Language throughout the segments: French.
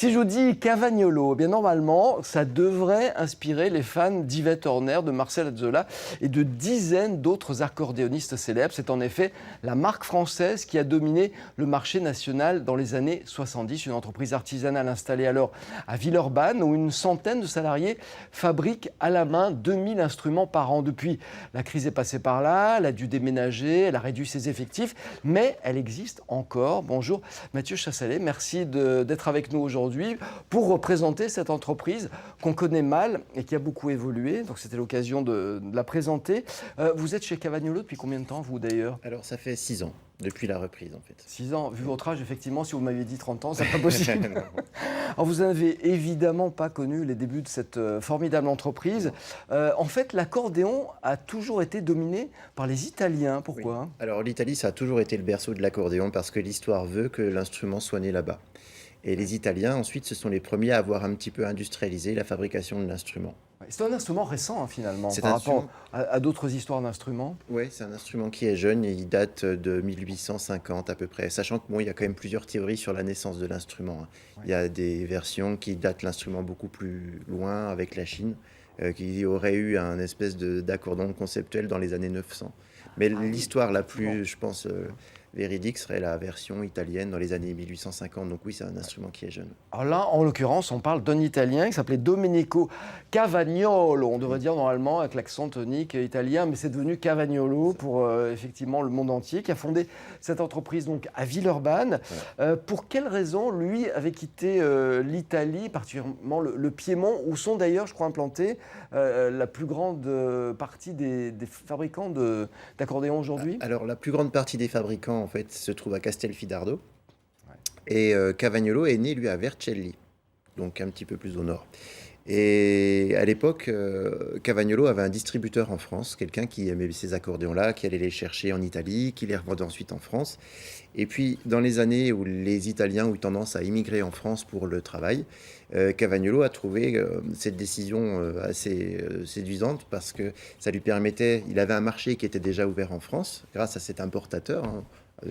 Si je vous dis Cavagnolo, eh bien normalement, ça devrait inspirer les fans d'Yvette Horner, de Marcel Azzola et de dizaines d'autres accordéonistes célèbres. C'est en effet la marque française qui a dominé le marché national dans les années 70. Une entreprise artisanale installée alors à Villeurbanne, où une centaine de salariés fabriquent à la main 2000 instruments par an. Depuis, la crise est passée par là, elle a dû déménager, elle a réduit ses effectifs, mais elle existe encore. Bonjour Mathieu Chassalet, merci d'être avec nous aujourd'hui pour représenter cette entreprise qu'on connaît mal et qui a beaucoup évolué. Donc c'était l'occasion de la présenter. Vous êtes chez Cavagnolo depuis combien de temps, vous d'ailleurs ? Alors ça fait 6 ans, depuis la reprise en fait. 6 ans, vu votre âge, effectivement, si vous m'aviez dit 30 ans, c'est pas possible. Alors vous n'avez évidemment pas connu les débuts de cette formidable entreprise. En fait, l'accordéon a toujours été dominé par les Italiens. Pourquoi ? Oui. Alors l'Italie, ça a toujours été le berceau de l'accordéon parce que l'histoire veut que l'instrument soit né là-bas. Et les Italiens, ensuite, ce sont les premiers à avoir un petit peu industrialisé la fabrication de l'instrument. C'est un instrument récent, finalement, C'est par un rapport à d'autres histoires d'instruments. Oui, c'est un instrument qui est jeune et il date de 1850 à peu près. Sachant que il y a quand même plusieurs théories sur la naissance de l'instrument. Il y a des versions qui datent l'instrument beaucoup plus loin avec la Chine, qui aurait eu un espèce d'accordéon conceptuel dans les années 900. Mais l'histoire la plus, je pense, véridique serait la version italienne dans les années 1850. Donc oui, c'est un instrument qui est jeune. Alors là, en l'occurrence, on parle d'un Italien qui s'appelait Domenico Cavagnolo. On devrait dire normalement avec l'accent tonique italien, mais c'est devenu Cavagnolo pour effectivement le monde entier, qui a fondé cette entreprise donc à Villeurbanne. Voilà. Pour quelle raison, lui, avait quitté l'Italie, particulièrement le Piémont, où sont d'ailleurs, je crois, implantés la plus grande partie des fabricants d'accordéons aujourd'hui ? Alors, la plus grande partie des fabricants, en fait, se trouve à Castelfidardo. Et Cavagnolo est né, lui, à Vercelli, donc un petit peu plus au nord. Et à l'époque, Cavagnolo avait un distributeur en France, quelqu'un qui aimait ces accordéons-là, qui allait les chercher en Italie, qui les revendait ensuite en France. Et puis, dans les années où les Italiens ont eu tendance à immigrer en France pour le travail, Cavagnolo a trouvé cette décision assez séduisante parce que ça lui permettait, il avait un marché qui était déjà ouvert en France grâce à cet importateur.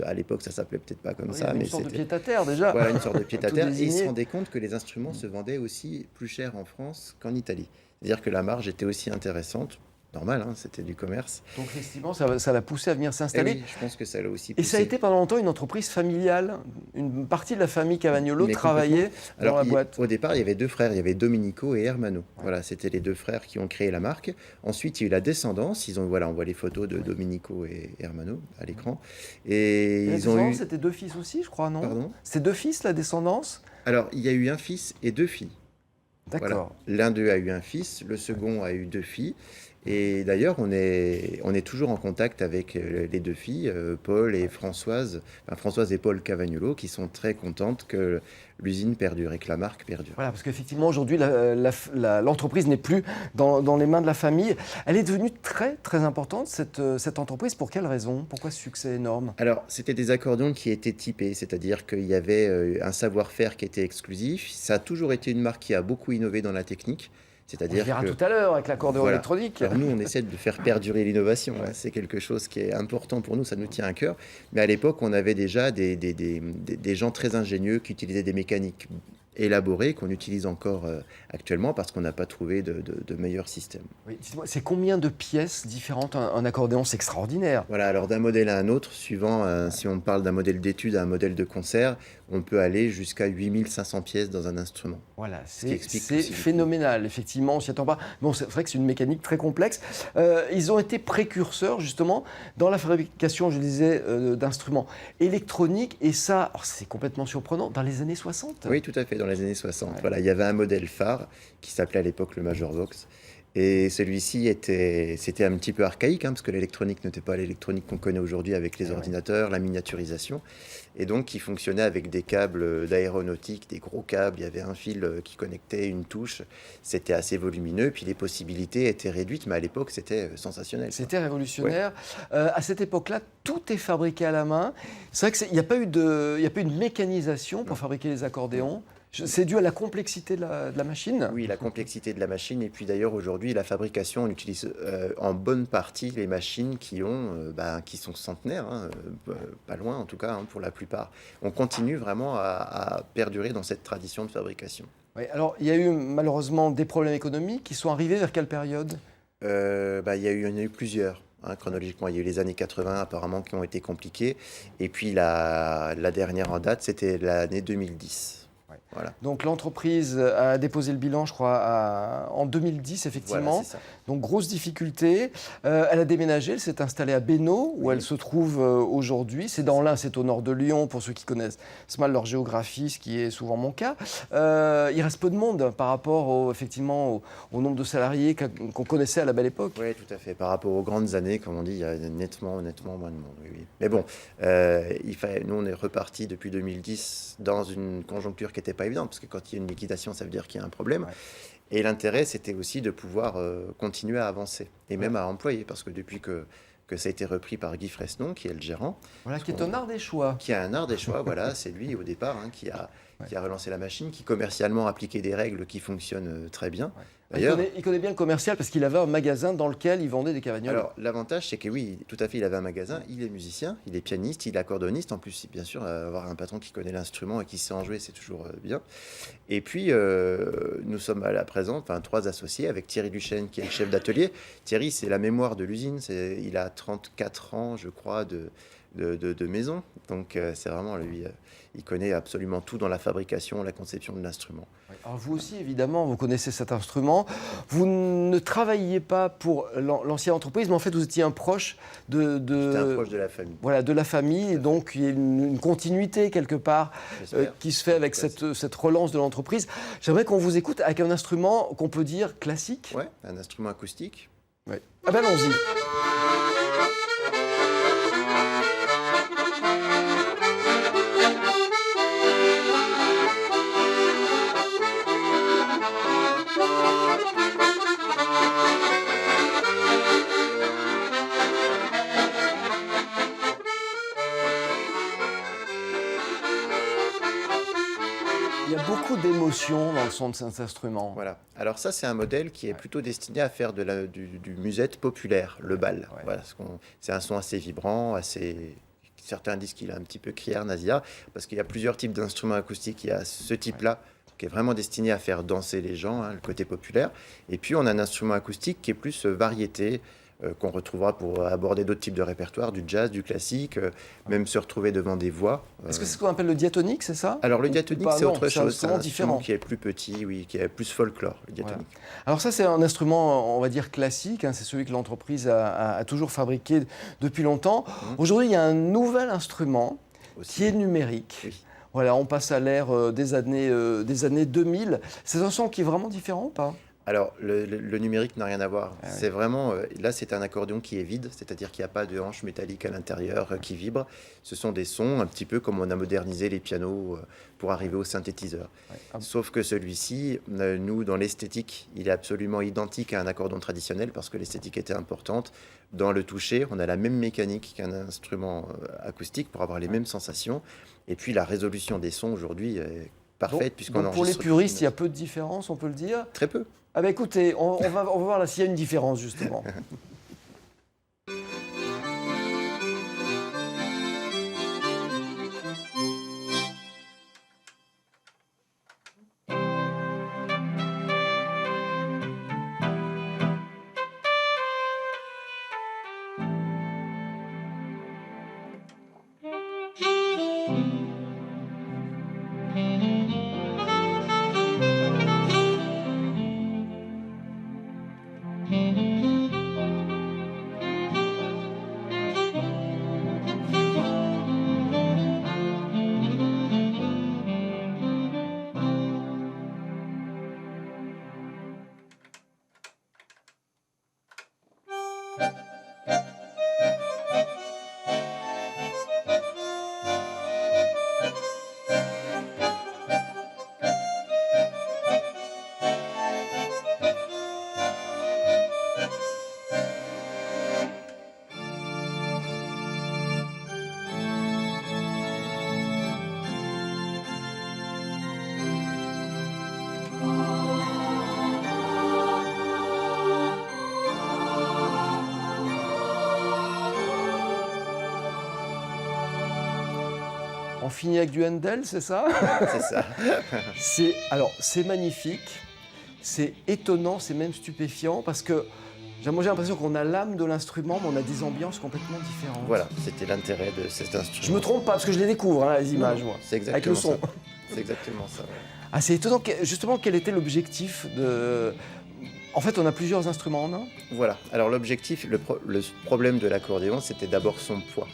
À l'époque, ça s'appelait peut-être pas comme ça, mais une sorte de pied-à-terre déjà. Voilà, une sorte de pied-à-terre. Et il se rendait compte que les instruments se vendaient aussi plus cher en France qu'en Italie. C'est-à-dire que la marge était aussi intéressante. Normal, c'était du commerce. Donc effectivement, ça l'a poussé à venir s'installer. Oui, je pense que ça l'a aussi poussé. Et ça a été pendant longtemps une entreprise familiale. Une partie de la famille Cavagnolo travaillait dans la boîte. Au départ, il y avait 2 frères. Il y avait Domenico et Ermanno. Ouais. Voilà, c'était les 2 frères qui ont créé la marque. Ensuite, il y a eu la descendance. On voit les photos de Domenico et Ermanno à l'écran. Et la ils ont eu... C'était 2 fils aussi, je crois, non ? Pardon ? C'était 2 fils, la descendance ? Alors, il y a eu un fils et 2 filles. D'accord. Voilà. L'un d'eux a eu un fils, le second a eu 2 filles. Et d'ailleurs, on est toujours en contact avec les 2 filles, Paul et Françoise, Françoise et Paul Cavagnolo, qui sont très contentes que l'usine perdure et que la marque perdure. Voilà, parce qu'effectivement, aujourd'hui, l'entreprise n'est plus dans les mains de la famille. Elle est devenue très, très importante, cette entreprise. Pour quelle raison ? Pourquoi ce succès énorme ? Alors, c'était des accordéons qui étaient typés, c'est-à-dire qu'il y avait un savoir-faire qui était exclusif. Ça a toujours été une marque qui a beaucoup innové dans la technique. C'est-à-dire on verra tout à l'heure avec l'accordéon électronique. Alors nous, on essaie de faire perdurer l'innovation. C'est quelque chose qui est important pour nous, ça nous tient à cœur. Mais à l'époque, on avait déjà des gens très ingénieux qui utilisaient des mécaniques élaborées qu'on utilise encore actuellement parce qu'on n'a pas trouvé de meilleur système. Oui, c'est combien de pièces différentes un accordéon ? C'est extraordinaire. Voilà, alors d'un modèle à un autre, suivant, si on parle d'un modèle d'étude à un modèle de concert, on peut aller jusqu'à 8500 pièces dans un instrument. Voilà, c'est phénoménal, effectivement, on s'y attend pas. Bon, c'est vrai que c'est une mécanique très complexe. Ils ont été précurseurs, justement, dans la fabrication, je disais, d'instruments électroniques, et ça, c'est complètement surprenant, dans les années 60. Oui, tout à fait, dans les années 60. Ouais. Voilà, il y avait un modèle phare qui s'appelait à l'époque le Major Vox. Et celui-ci c'était un petit peu archaïque, parce que l'électronique n'était pas l'électronique qu'on connaît aujourd'hui avec les ordinateurs, la miniaturisation. Et donc, il fonctionnait avec des câbles d'aéronautique, des gros câbles. Il y avait un fil qui connectait une touche. C'était assez volumineux. Puis les possibilités étaient réduites, mais à l'époque, c'était sensationnel. C'était révolutionnaire. Ouais. À cette époque-là, tout est fabriqué à la main. C'est vrai qu'il n'y a pas eu de mécanisation pour fabriquer les accordéons. C'est dû à la complexité de la machine? Oui, la complexité de la machine. Et puis d'ailleurs, aujourd'hui, la fabrication, on utilise en bonne partie les machines qui sont centenaires, hein, pas loin en tout cas, hein, pour la plupart. On continue vraiment à perdurer dans cette tradition de fabrication. Oui, alors il y a eu malheureusement des problèmes économiques qui sont arrivés vers quelle période? Il y en a eu plusieurs. Hein, chronologiquement, il y a eu les années 80 apparemment qui ont été compliquées. Et puis la dernière en date, c'était l'année 2010. Ouais. Voilà. Donc l'entreprise a déposé le bilan, je crois, en 2010, effectivement. Voilà, c'est ça. Donc grosse difficulté. Elle a déménagé, elle s'est installée à Bénaud, où Oui. elle se trouve aujourd'hui. C'est dans l'Ain, c'est au nord de Lyon, pour ceux qui connaissent mal leur géographie, ce qui est souvent mon cas. Il reste peu de monde par rapport effectivement, au nombre de salariés qu'on connaissait à la belle époque. Oui, tout à fait. Par rapport aux grandes années, comme on dit, il y a nettement moins de monde. Oui, oui. Mais bon, nous, on est reparti depuis 2010 dans une conjoncture qui n'était pas évidente, parce que quand il y a une liquidation, ça veut dire qu'il y a un problème. Ouais. Et l'intérêt, c'était aussi de pouvoir continuer à avancer, et même à employer, parce que depuis que ça a été repris par Guy Fresnon, qui est le gérant, Voilà, qui est un art des choix. qui a un art des choix, voilà, c'est lui au départ qui a relancé la machine, qui commercialement appliquait des règles qui fonctionnent très bien. Ouais. D'ailleurs, Il connaît bien le commercial parce qu'il avait un magasin dans lequel il vendait des Cavagnolos. alors l'avantage, c'est que oui, tout à fait, il avait un magasin, il est musicien, il est pianiste, il est accordoniste. En plus, bien sûr, avoir un patron qui connaît l'instrument et qui sait en jouer, c'est toujours bien. Et puis, nous sommes à la présent, trois associés avec Thierry Duchesne, qui est le chef d'atelier. Thierry, c'est la mémoire de l'usine. Il a 34 ans, je crois, de maison. Donc, c'est vraiment lui. Il connaît absolument tout dans la fabrication, la conception de l'instrument. Alors vous aussi, évidemment, vous connaissez cet instrument. Vous ne travailliez pas pour l'ancienne entreprise, mais en fait, vous étiez un proche J'étais un proche de la famille. Voilà, de la famille. Et donc, il y a une continuité, quelque part, qui se fait avec cette relance de l'entreprise. J'aimerais qu'on vous écoute avec un instrument qu'on peut dire classique. Ouais, un instrument acoustique. Ouais. Ah ben, allons-y. Il y a beaucoup d'émotions dans le son de cet instrument. Voilà. Alors ça, c'est un modèle qui est plutôt destiné à faire du musette populaire, le bal. Ouais. Voilà, c'est un son assez vibrant, certains disent qu'il a un petit peu criard nasillarde, parce qu'il y a plusieurs types d'instruments acoustiques. Il y a ce type-là, qui est vraiment destiné à faire danser les gens, hein, le côté populaire. Et puis, on a un instrument acoustique qui est plus variété, qu'on retrouvera pour aborder d'autres types de répertoires, du jazz, du classique, même se retrouver devant des voix. Est-ce que c'est ce qu'on appelle le diatonique, c'est ça? Alors le diatonique, c'est autre chose, c'est un différent instrument qui est plus petit, oui, qui est plus folklore, le diatonique. Voilà. Alors ça, c'est un instrument, on va dire, classique, hein, c'est celui que l'entreprise a toujours fabriqué depuis longtemps. Aujourd'hui, il y a un nouvel instrument Aussi. qui est numérique. Oui. Voilà, on passe à l'ère des années 2000. C'est un son qui est vraiment différent ou pas? Alors, le numérique n'a rien à voir. Ah oui. C'est vraiment, là, c'est un accordéon qui est vide, c'est-à-dire qu'il n'y a pas de hanche métallique à l'intérieur qui vibre. Ce sont des sons un petit peu comme on a modernisé les pianos pour arriver au synthétiseur. Ouais. Sauf que celui-ci, nous, dans l'esthétique, il est absolument identique à un accordéon traditionnel parce que l'esthétique était importante. Dans le toucher, on a la même mécanique qu'un instrument acoustique pour avoir les mêmes sensations. Et puis, la résolution des sons aujourd'hui est parfaite puisqu'on donc pour les puristes, il y a peu de différence, on peut le dire. Très peu. Ah ben écoutez, on va voir là s'il y a une différence justement. finit avec du Handel, c'est ça? C'est ça. C'est magnifique, c'est étonnant, c'est même stupéfiant, parce que moi j'ai l'impression qu'on a l'âme de l'instrument, mais on a des ambiances complètement différentes. Voilà, c'était l'intérêt de cet instrument. Je me trompe pas, parce que je les découvre, hein, les images, moi. C'est exactement avec le son. ça. C'est exactement ça. Ouais. Ah, c'est étonnant. Justement, quel était l'objectif de... En fait, on a plusieurs instruments en un. Voilà. Alors l'objectif, le problème de l'accordéon, c'était d'abord son poids.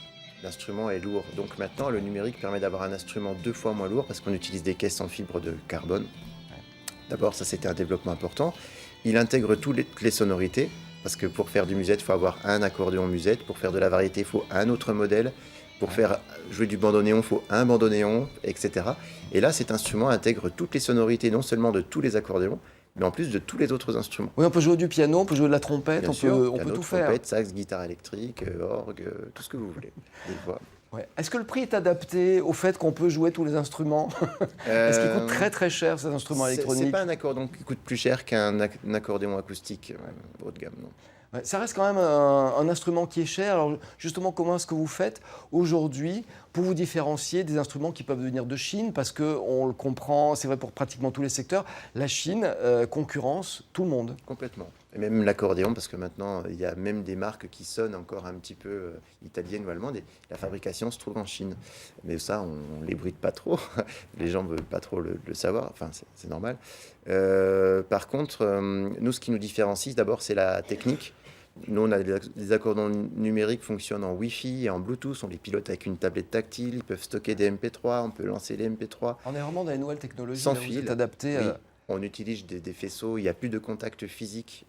L'instrument est lourd. Donc maintenant, le numérique permet d'avoir un instrument 2 fois moins lourd parce qu'on utilise des caisses en fibre de carbone. D'abord, ça c'était un développement important. Il intègre toutes les sonorités. Parce que pour faire du musette, il faut avoir un accordéon musette. Pour faire de la variété, il faut un autre modèle. Pour faire jouer du bandoneon, il faut un bandoneon, etc. Et là, cet instrument intègre toutes les sonorités, non seulement de tous les accordéons, mais en plus de tous les autres instruments. Oui, on peut jouer du piano, on peut jouer de la trompette, Bien on sûr, peut piano, tout faire. Trompette, sax, guitare électrique, orgue, tout ce que vous voulez. Des voix. Ouais. Est-ce que le prix est adapté au fait qu'on peut jouer tous les instruments? Est-ce qu'il coûte très très cher ces instruments électroniques? C'est pas un accordéon qui coûte plus cher qu'un accordéon acoustique haut de gamme, non. Ouais, ça reste quand même un instrument qui est cher. Alors justement, comment est-ce que vous faites aujourd'hui pour vous différencier des instruments qui peuvent venir de Chine? Parce qu'on le comprend, c'est vrai pour pratiquement tous les secteurs, la Chine concurrence tout le monde. Complètement. Et même l'accordéon, parce que maintenant, il y a même des marques qui sonnent encore un petit peu italiennes ou allemandes. Et la fabrication se trouve en Chine. Mais ça, on ne l'ébruite pas trop. Les gens ne veulent pas trop le savoir. Enfin, c'est normal. Par contre, nous, ce qui nous différencie, d'abord, c'est la technique. Nous, on a des accordéons numériques qui fonctionnent en Wi-Fi et en Bluetooth. On les pilote avec une tablette tactile. Ils peuvent stocker des MP3. On peut lancer les MP3. On est vraiment dans les nouvelles technologies. Sans là, fil. vous êtes adapté. Oui. On utilise des faisceaux, il n'y a plus de contact physique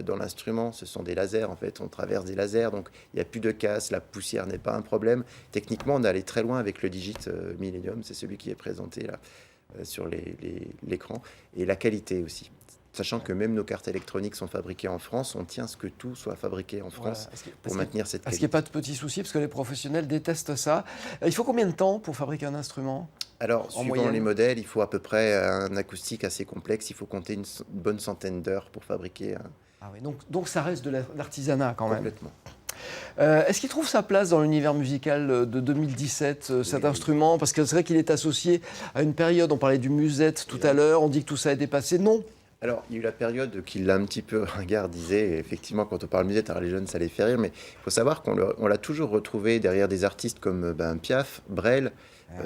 dans l'instrument, ce sont des lasers en fait, on traverse des lasers, donc il n'y a plus de casse, la poussière n'est pas un problème. Techniquement, on est allé très loin avec le Digit Millennium, c'est celui qui est présenté là sur l'écran, et la qualité aussi. Sachant que même nos cartes électroniques sont fabriquées en France, on tient à ce que tout soit fabriqué en France pour maintenir cette qualité. Est-ce qu'il n'y a pas de petits soucis, parce que les professionnels détestent ça? Il faut combien de temps pour fabriquer un instrument? Alors, suivant les modèles, il faut à peu près un acoustique assez complexe. Il faut compter une bonne centaine d'heures pour fabriquer un... Ah oui, donc ça reste de l'artisanat quand même. Complètement. Est-ce qu'il trouve sa place dans l'univers musical de 2017, cet instrument? Parce que c'est vrai qu'il est associé à une période, on parlait du musette tout à l'heure, on dit que tout ça est dépassé. Non. Alors, il y a eu la période qui l'a un petit peu ringardisé. Effectivement, quand on parle musette, alors les jeunes, ça les fait rire. Mais il faut savoir qu'on l'a toujours retrouvé derrière des artistes comme Piaf, Brel.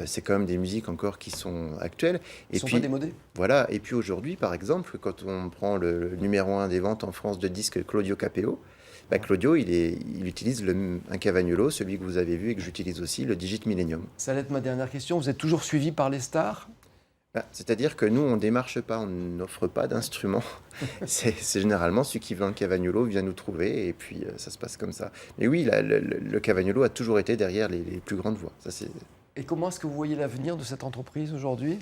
C'est quand même des musiques encore qui sont actuelles. Ils sont pas démodés. Voilà. Et puis aujourd'hui, par exemple, quand on prend le numéro 1 des ventes en France de disques Claudio Capéo, Claudio, il utilise un Cavagnolo, celui que vous avez vu et que j'utilise aussi, le Digit Millennium. Ça va être ma dernière question. Vous êtes toujours suivi par les stars? C'est-à-dire que nous, on ne démarche pas, on n'offre pas d'instruments. C'est généralement celui qui veut un Cavagnolo vient nous trouver et puis ça se passe comme ça. Mais oui, le Cavagnolo a toujours été derrière les plus grandes voix. Ça, et comment est-ce que vous voyez l'avenir de cette entreprise aujourd'hui?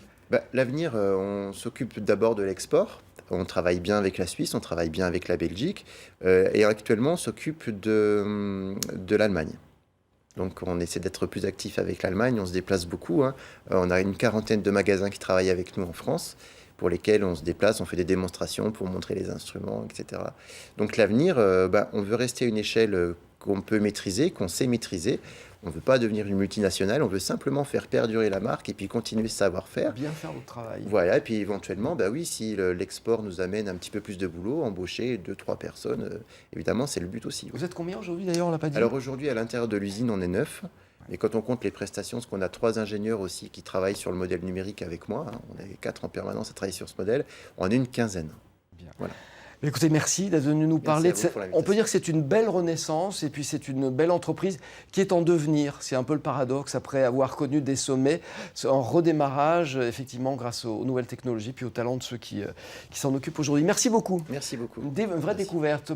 L'avenir, on s'occupe d'abord de l'export. On travaille bien avec la Suisse, on travaille bien avec la Belgique. Et actuellement, on s'occupe de l'Allemagne. Donc on essaie d'être plus actif avec l'Allemagne, on se déplace beaucoup. On a une quarantaine de magasins qui travaillent avec nous en France, pour lesquels on se déplace, on fait des démonstrations pour montrer les instruments, etc. Donc l'avenir, on veut rester à une échelle qu'on peut maîtriser, qu'on sait maîtriser. On ne veut pas devenir une multinationale, on veut simplement faire perdurer la marque et puis continuer ce savoir-faire. Bien faire le travail. Voilà, et puis éventuellement, oui, si l'export nous amène un petit peu plus de boulot, embaucher 2-3 personnes, évidemment, c'est le but aussi. Vous êtes combien aujourd'hui d'ailleurs, on l'a pas dit? Alors aujourd'hui, à l'intérieur de l'usine, on est 9. Et quand on compte les prestations, parce qu'on a 3 ingénieurs aussi qui travaillent sur le modèle numérique avec moi, on est 4 en permanence à travailler sur ce modèle, on est une quinzaine. Bien. Voilà. Écoutez, merci d'être venu nous parler. On peut dire que c'est une belle renaissance et puis c'est une belle entreprise qui est en devenir. C'est un peu le paradoxe après avoir connu des sommets, en redémarrage, effectivement, grâce aux nouvelles technologies puis au talent de ceux qui s'en occupent aujourd'hui. Merci beaucoup. Merci beaucoup. Une vraie découverte.